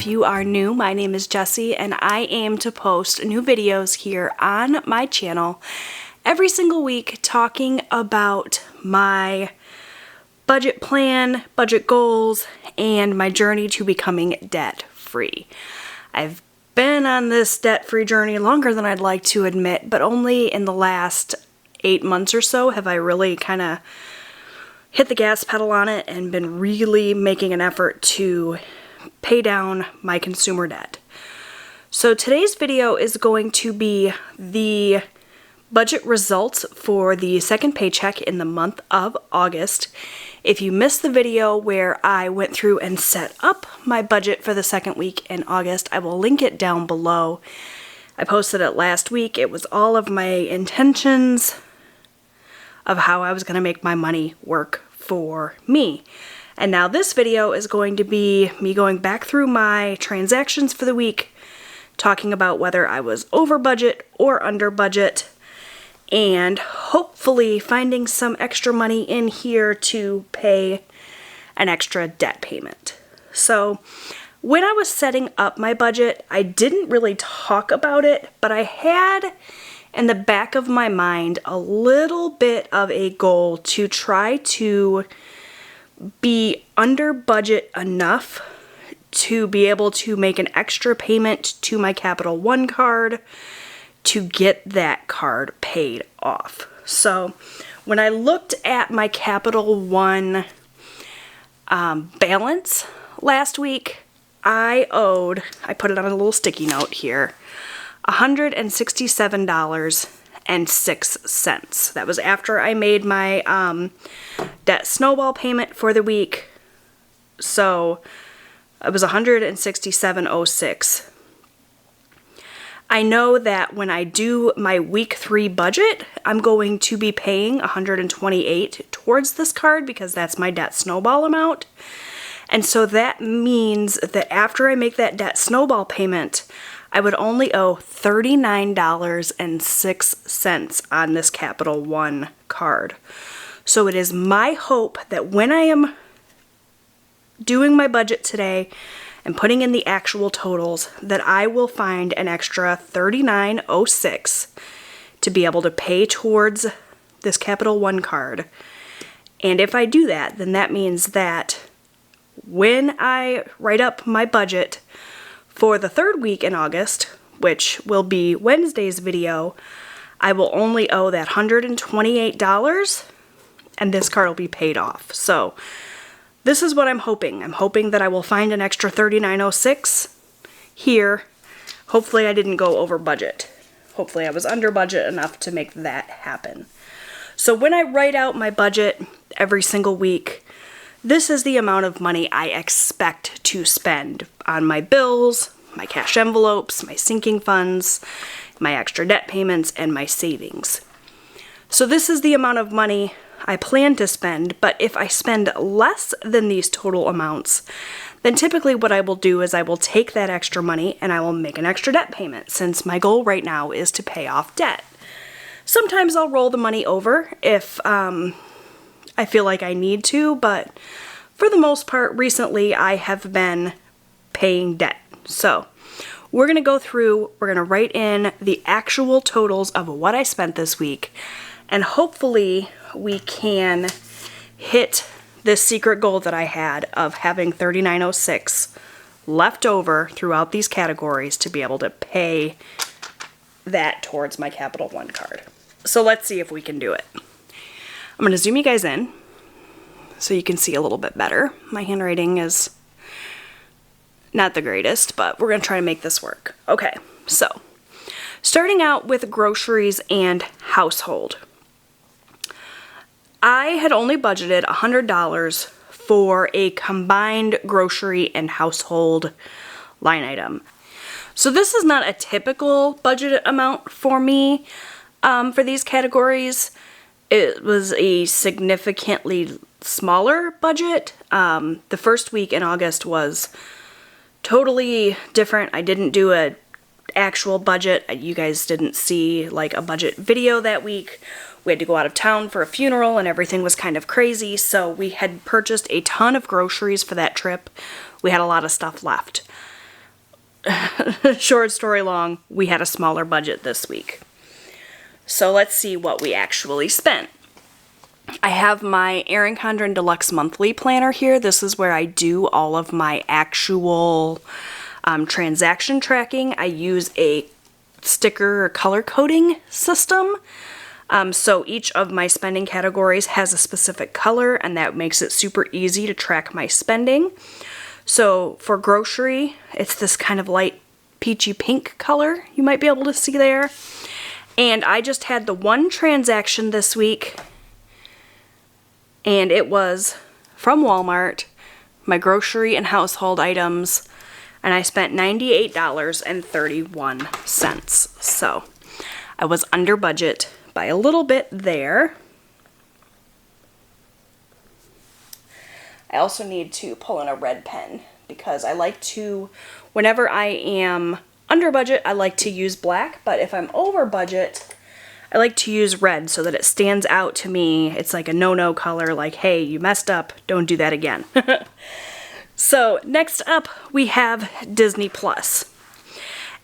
you are new, my name is Jessie and I aim to post new videos here on my channel every single week talking about my budget plan, budget goals, and my journey to becoming debt-free. I've been on this debt-free journey longer than I'd like to admit, but only in the last 8 months or so have I really kind of hit the gas pedal on it and been really making an effort to pay down my consumer debt. So today's video is going to be the budget results for the second paycheck in the month of August. If you missed the video where I went through and set up my budget for the second week in August, I will link it down below. I posted it last week. It was all of my intentions of how I was going to make my money work for me. And now this video is going to be me going back through my transactions for the week, talking about whether I was over budget or under budget, and hopefully finding some extra money in here to pay an extra debt payment. So when I was setting up my budget, I didn't really talk about it, but I had in the back of my mind a little bit of a goal to try to be under budget enough to be able to make an extra payment to my Capital One card to get that card paid off. So when I looked at my Capital One balance last week, I put it on a little sticky note here, $167.06. That was after I made my debt snowball payment for the week. So it was $167.06. I know that when I do my week 3 budget, I'm going to be paying $128 towards this card because that's my debt snowball amount. And so that means that after I make that debt snowball payment, I would only owe $39.06 on this Capital One card. So it is my hope that when I am doing my budget today and putting in the actual totals, that I will find an extra $39.06 to be able to pay towards this Capital One card. And if I do that, then that means that when I write up my budget for the third week in August, which will be Wednesday's video, I will only owe that $128 and this card will be paid off. So this is what I'm hoping. I'm hoping that I will find an extra $39.06 here. Hopefully I didn't go over budget. Hopefully I was under budget enough to make that happen. So when I write out my budget every single week, this is the amount of money I expect to spend on my bills, my cash envelopes, my sinking funds, my extra debt payments, and my savings. So this is the amount of money I plan to spend, but if I spend less than these total amounts, then typically what I will do is I will take that extra money and I will make an extra debt payment, since my goal right now is to pay off debt. Sometimes I'll roll the money over if I feel like I need to, but for the most part, recently I have been paying debt. So we're going to go through, we're going to write in the actual totals of what I spent this week, and hopefully we can hit this secret goal that I had of having $39.06 left over throughout these categories to be able to pay that towards my Capital One card. So let's see if we can do it. I'm going to zoom you guys in so you can see a little bit better. My handwriting is not the greatest, but we're going to try to make this work. Okay, so starting out with groceries and household. I had only budgeted $100 for a combined grocery and household line item. So this is not a typical budget amount for me for these categories. It was a significantly smaller budget. The first week in August was totally different. I didn't do a actual budget. You guys didn't see like a budget video that week. We had to go out of town for a funeral and everything was kind of crazy, so we had purchased a ton of groceries for that trip. We had a lot of stuff left. short story long, we had a smaller budget this week. So let's see what we actually spent. I have my Erin Condren Deluxe Monthly Planner here. This is where I do all of my actual transaction tracking. I use a sticker or color coding system. So each of my spending categories has a specific color, and that makes it super easy to track my spending. So for grocery, it's this kind of light peachy pink color you might be able to see there. And I just had the one transaction this week, and it was from Walmart, my grocery and household items, and I spent $98.31. So I was under budget by a little bit there. I also need to pull in a red pen because I like to, whenever I am under budget, I like to use black, but if I'm over budget, I like to use red so that it stands out to me. It's like a no-no color, like, hey, you messed up, don't do that again. So next up, we have Disney Plus.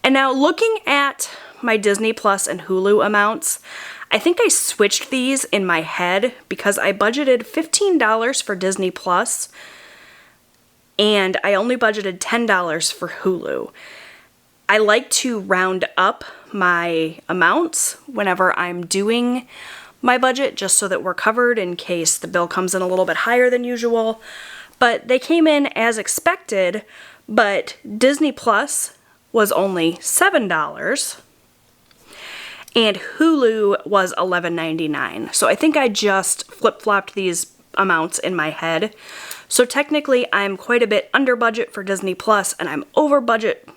And now looking at my Disney Plus and Hulu amounts, I think I switched these in my head because I budgeted $15 for Disney Plus and I only budgeted $10 for Hulu. I like to round up my amounts whenever I'm doing my budget just so that we're covered in case the bill comes in a little bit higher than usual. But they came in as expected, but Disney Plus was only $7 and Hulu was $11.99. So I think I just flip-flopped these amounts in my head. So technically I'm quite a bit under budget for Disney Plus and I'm over budget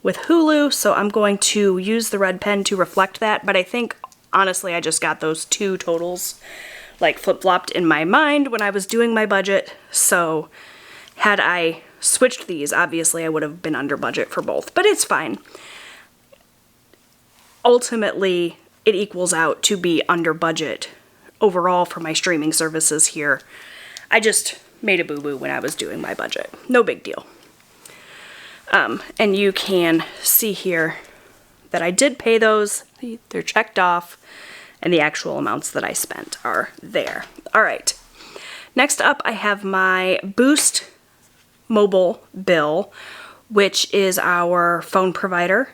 with Hulu, so I'm going to use the red pen to reflect that, but I think honestly I just got those two totals like flip-flopped in my mind when I was doing my budget. So had I switched these, obviously I would have been under budget for both, but it's fine. Ultimately, it equals out to be under budget overall for my streaming services here. I just made a boo-boo when I was doing my budget. No big deal. And you can see here that I did pay those. They're checked off, and the actual amounts that I spent are there. All right. Next up, I have my Boost mobile bill, which is our phone provider.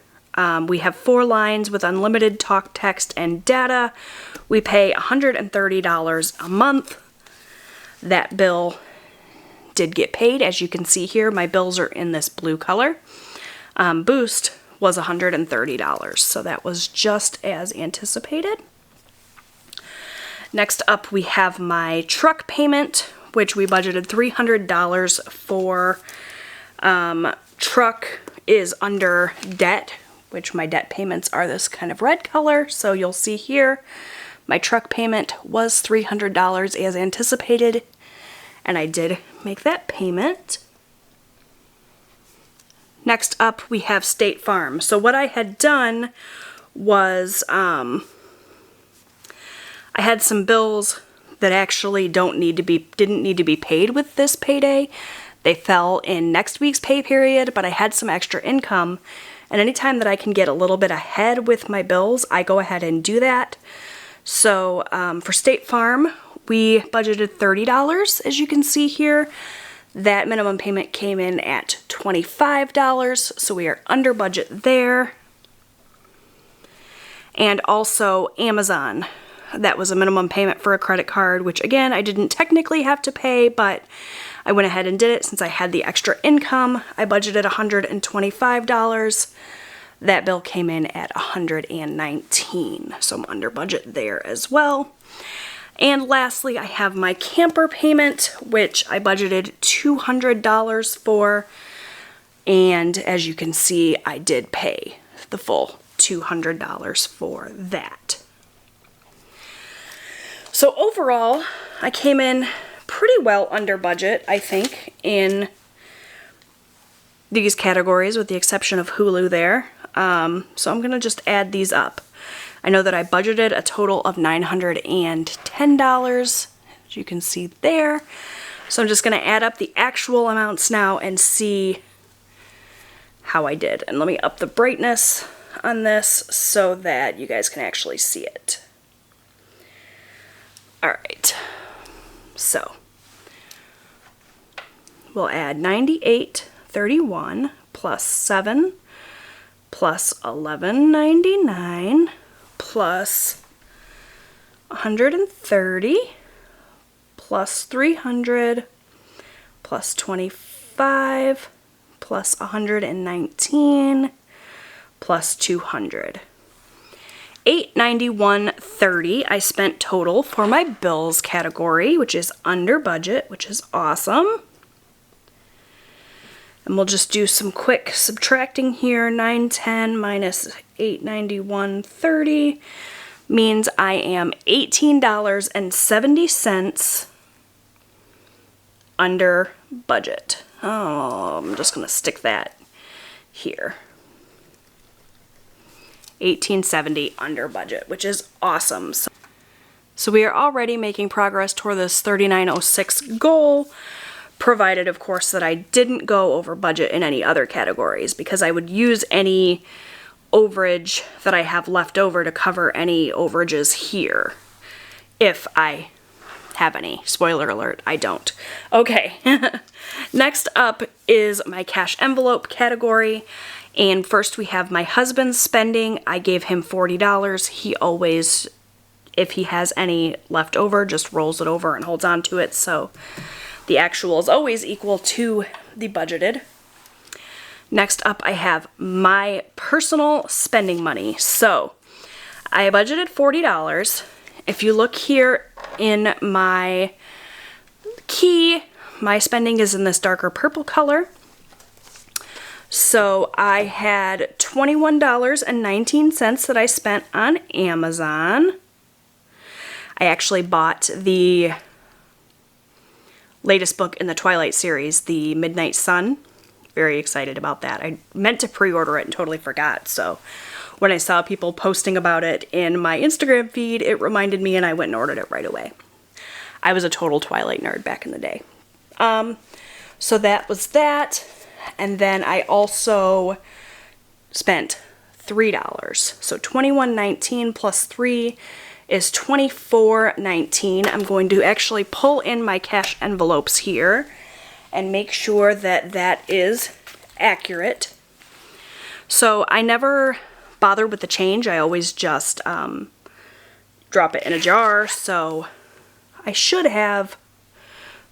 We have 4 lines with unlimited talk, text, and data. We pay $130 a month. That bill did get paid. As you can see here, my bills are in this blue color. Boost was $130, so that was just as anticipated. Next up, we have my truck payment, which we budgeted $300 for. Truck is under debt, which my debt payments are this kind of red color. So you'll see here, my truck payment was $300 as anticipated, and I did make that payment. Next up, we have State Farm. So what I had done was I had some bills that actually didn't need to be paid with this payday. They fell in next week's pay period, but I had some extra income, and anytime that I can get a little bit ahead with my bills, I go ahead and do that. So for State Farm, we budgeted $30, as you can see here. That minimum payment came in at $25, so we are under budget there. And also Amazon. That was a minimum payment for a credit card, which again, I didn't technically have to pay, but I went ahead and did it since I had the extra income. I budgeted $125. That bill came in at $119, so I'm under budget there as well. And lastly, I have my camper payment, which I budgeted $200 for, and as you can see, I did pay the full $200 for that. So overall, I came in pretty well under budget, I think, in these categories, with the exception of Hulu there. So I'm going to just add these up. I know that I budgeted a total of $910, as you can see there. So I'm just going to add up the actual amounts now and see how I did. And let me up the brightness on this so that you guys can actually see it. All right, so we'll add 98.31 plus 7 plus 11.99 plus 130 plus 300 plus 25 plus 119 plus 200. $891.30 I spent total for my bills category, which is under budget, which is awesome. And we'll just do some quick subtracting here. 910 minus $891.30 means I am $18.70 under budget. Oh, I'm just gonna stick that here. $18.70 under budget, which is awesome. So we are already making progress toward this $39.06 goal, provided of course that I didn't go over budget in any other categories, because I would use any overage that I have left over to cover any overages here, if I have any. Spoiler alert, I don't. Okay, next up is my cash envelope category. And first we have my husband's spending. I gave him $40. He always, if he has any left over, just rolls it over and holds on to it. So the actual is always equal to the budgeted. Next up I have my personal spending money. So I budgeted $40. If you look here in my key, my spending is in this darker purple color. So I had $21.19 that I spent on Amazon. I actually bought the latest book in the Twilight series, The Midnight Sun. Very excited about that. I meant to pre-order it and totally forgot. So when I saw people posting about it in my Instagram feed, it reminded me and I went and ordered it right away. I was a total Twilight nerd back in the day. So that was that. And then I also spent $3. So $21.19 plus 3 is $24.19. I'm going to actually pull in my cash envelopes here and make sure that that is accurate. So I never bother with the change. I always just drop it in a jar. So I should have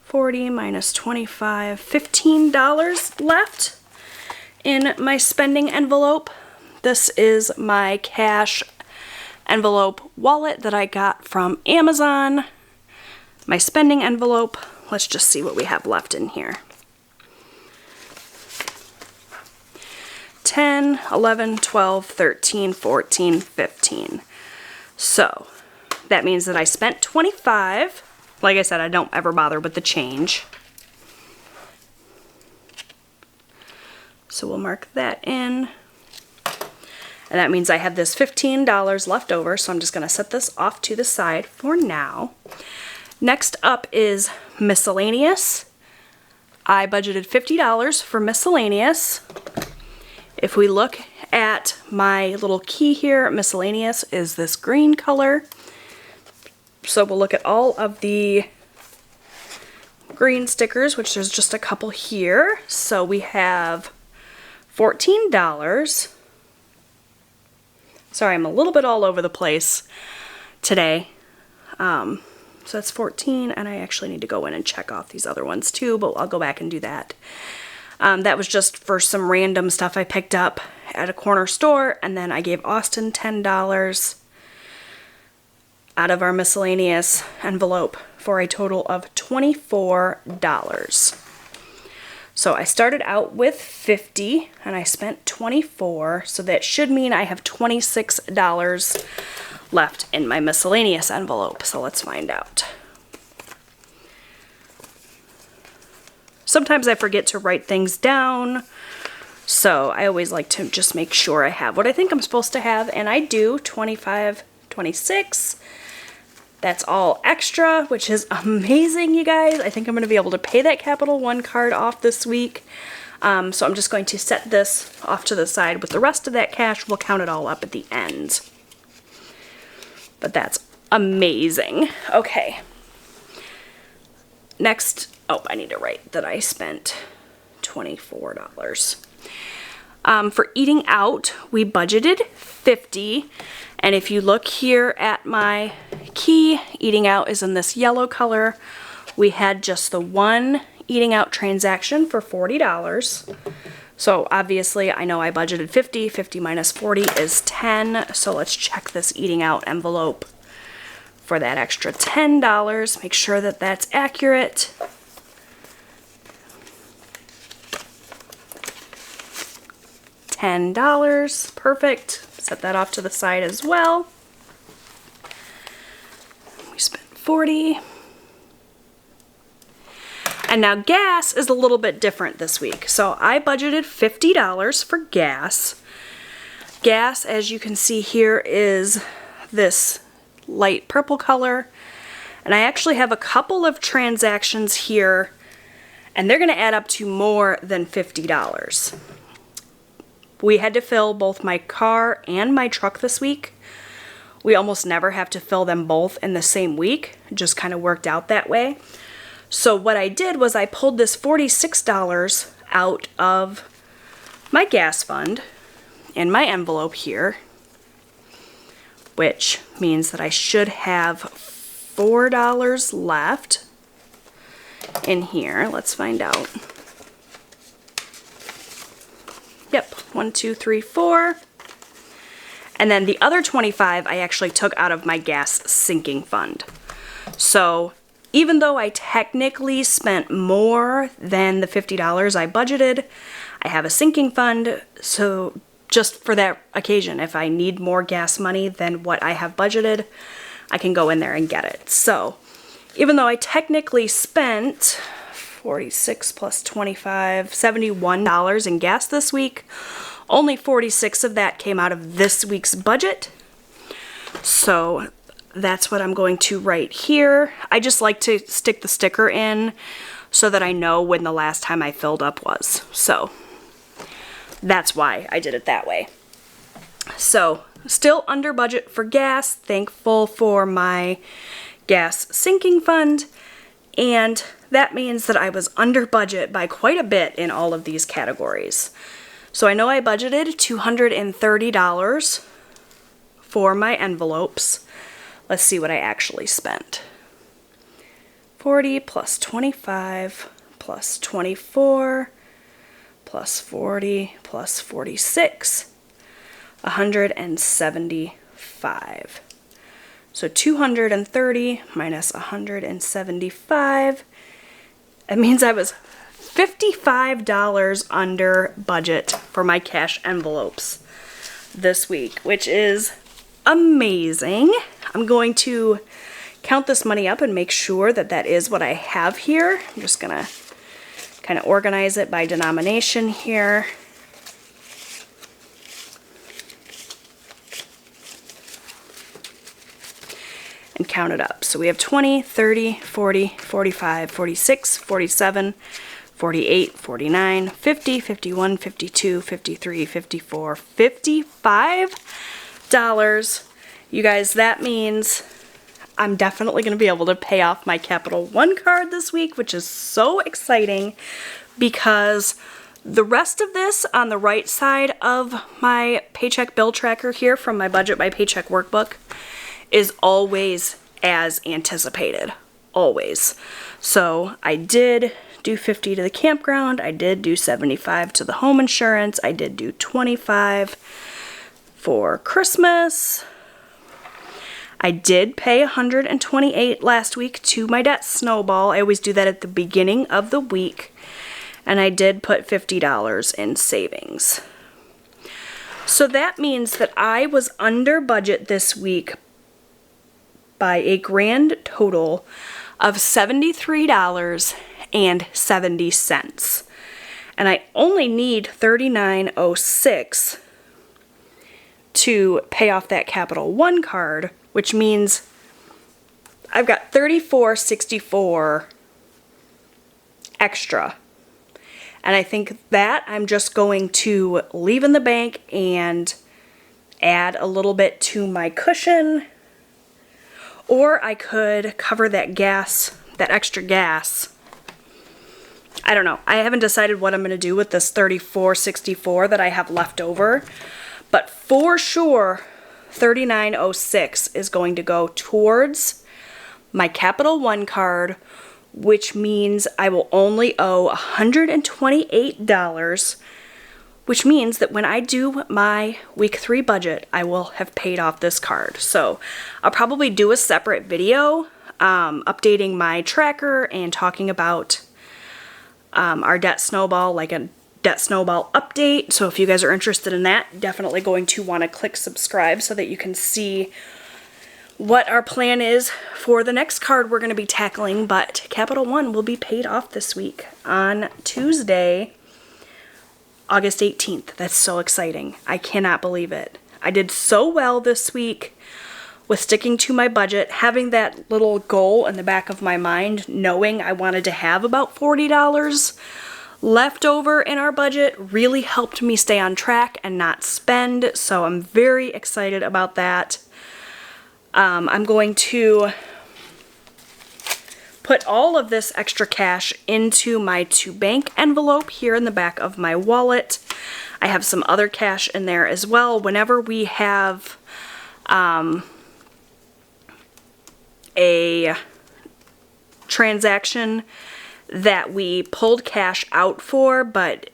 40 minus 25, $15 left in my spending envelope. This is my cash envelope wallet that I got from Amazon. My spending envelope, let's just see what we have left in here. 10, 11, 12, 13, 14, 15. So that means that I spent 25. Like I said, I don't ever bother with the change. So we'll mark that in. And that means I have this $15 left over, so I'm just going to set this off to the side for now. Next up is miscellaneous. I budgeted $50 for miscellaneous. If we look at my little key here, miscellaneous is this green color. So we'll look at all of the green stickers, which there's just a couple here. So we have $14. Sorry, I'm a little bit all over the place today. So that's 14, and I actually need to go in and check off these other ones too, but I'll go back and do that. That was just for some random stuff I picked up at a corner store, and then I gave Austin $10 out of our miscellaneous envelope for a total of $24. So I started out with $50 and I spent $24, so that should mean I have $26 left in my miscellaneous envelope. So let's find out. Sometimes I forget to write things down, so I always like to just make sure I have what I think I'm supposed to have, and I do. 25, 26. That's all extra, which is amazing, you guys. I think I'm going to be able to pay that Capital One card off this week. So I'm just going to set this off to the side with the rest of that cash. We'll count it all up at the end. But that's amazing. Okay. Next, oh, I need to write that I spent $24. For eating out, we budgeted $50. And if you look here at my key, eating out is in this yellow color. We had just the one eating out transaction for $40. So obviously I know I budgeted 50. 50 minus 40 is 10. So let's check this eating out envelope for that extra $10. Make sure that that's accurate. $10. Perfect. Set that off to the side as well. We spent 40. And now gas is a little bit different this week. So I budgeted $50 for gas. Gas, as you can see here, is this light purple color. And I actually have a couple of transactions here, and they're going to add up to more than $50. We had to fill both my car and my truck this week. We almost never have to fill them both in the same week. It just kind of worked out that way. So what I did was I pulled this $46 out of my gas fund in my envelope here, which means that I should have $4 left in here. Let's find out. Yep, 1, 2, 3, 4. And then the other 25 I actually took out of my gas sinking fund. So even though I technically spent more than the $50 I budgeted, I have a sinking fund, so just for that occasion, if I need more gas money than what I have budgeted, I can go in there and get it. So even though I technically spent 46 plus 25, $71 in gas this week, only 46 of that came out of this week's budget. So that's what I'm going to write here. I just like to stick the sticker in so that I know when the last time I filled up was. So that's why I did it that way. So still under budget for gas, thankful for my gas sinking fund, and that means that I was under budget by quite a bit in all of these categories. So I know I budgeted $230 for my envelopes. Let's see what I actually spent. 40 plus 25 plus 24 plus 40 plus 46, 175. So 230 minus 175, it means I was $55 under budget for my cash envelopes this week, which is amazing. I'm going to count this money up and make sure that that is what I have here. I'm just going to kind of organize it by denomination here. And count it up. So we have 20, 30, 40, 45, 46, 47, 48, 49, 50, 51, 52, 53, 54, $55. You guys, that means I'm definitely going to be able to pay off my Capital One card this week, which is so exciting because the rest of this on the right side of my paycheck bill tracker here from my Budget by Paycheck workbook is always as anticipated, always. So I did do 50 to the campground, I did do 75 to the home insurance, I did do 25 for Christmas. I did pay $128 last week to my debt snowball. I always do that at the beginning of the week. And I did put $50 in savings. So that means that I was under budget this week by a grand total of $73.70. And I only need $39.06 to pay off that Capital One card, which means I've got $34.64 extra. And I think that I'm just going to leave in the bank and add a little bit to my cushion. Or I could cover that gas, that extra gas. I don't know. I haven't decided what I'm going to do with this $34.64 that I have left over. But for sure, $39.06 is going to go towards my Capital One card, which means I will only owe $128, which means that when I do my week 3 budget, I will have paid off this card. So I'll probably do a separate video updating my tracker and talking about our debt snowball, like a debt snowball update. So if you guys are interested in that, definitely going to want to click subscribe so that you can see what our plan is for the next card we're going to be tackling. But Capital One will be paid off this week on Tuesday, August 18th. That's so exciting. I cannot believe it. I did so well this week with sticking to my budget, having that little goal in the back of my mind, knowing I wanted to have about $40 left over in our budget really helped me stay on track and not spend. So I'm very excited about that. I'm going to put all of this extra cash into my to-bank envelope here in the back of my wallet. I have some other cash in there as well. Whenever we have a transaction that we pulled cash out for, but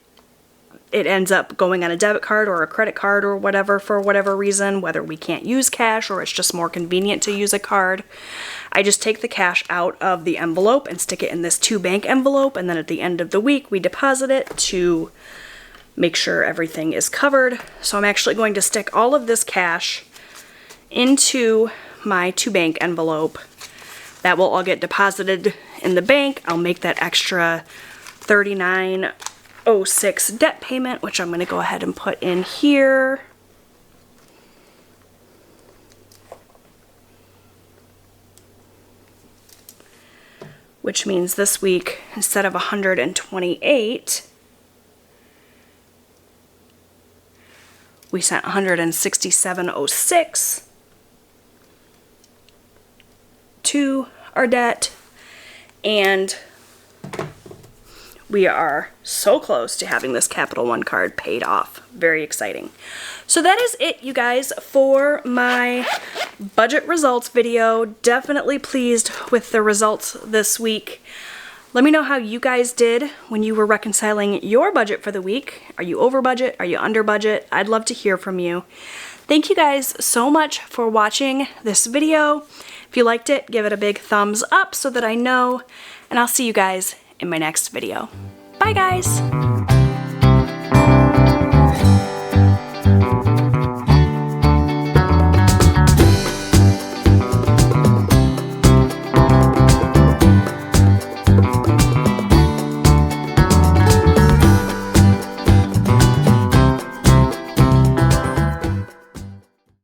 it ends up going on a debit card or a credit card or whatever for whatever reason, whether we can't use cash or it's just more convenient to use a card, I just take the cash out of the envelope and stick it in this to-bank envelope, and then at the end of the week we deposit it to make sure everything is covered. So I'm actually going to stick all of this cash into my to-bank envelope. That will all get deposited in the bank. I'll make that extra $39.06 debt payment, which I'm going to go ahead and put in here. Which means this week, instead of 128, we sent 167.06 to our debt, and we are so close to having this Capital One card paid off. Very exciting. So that is it, you guys, for my budget results video. Definitely pleased with the results this week. Let me know how you guys did when you were reconciling your budget for the week. Are you over budget? Are you under budget? I'd love to hear from you. Thank you guys so much for watching this video. If you liked it, give it a big thumbs up so that I know, and I'll see you guys in my next video. Bye, guys!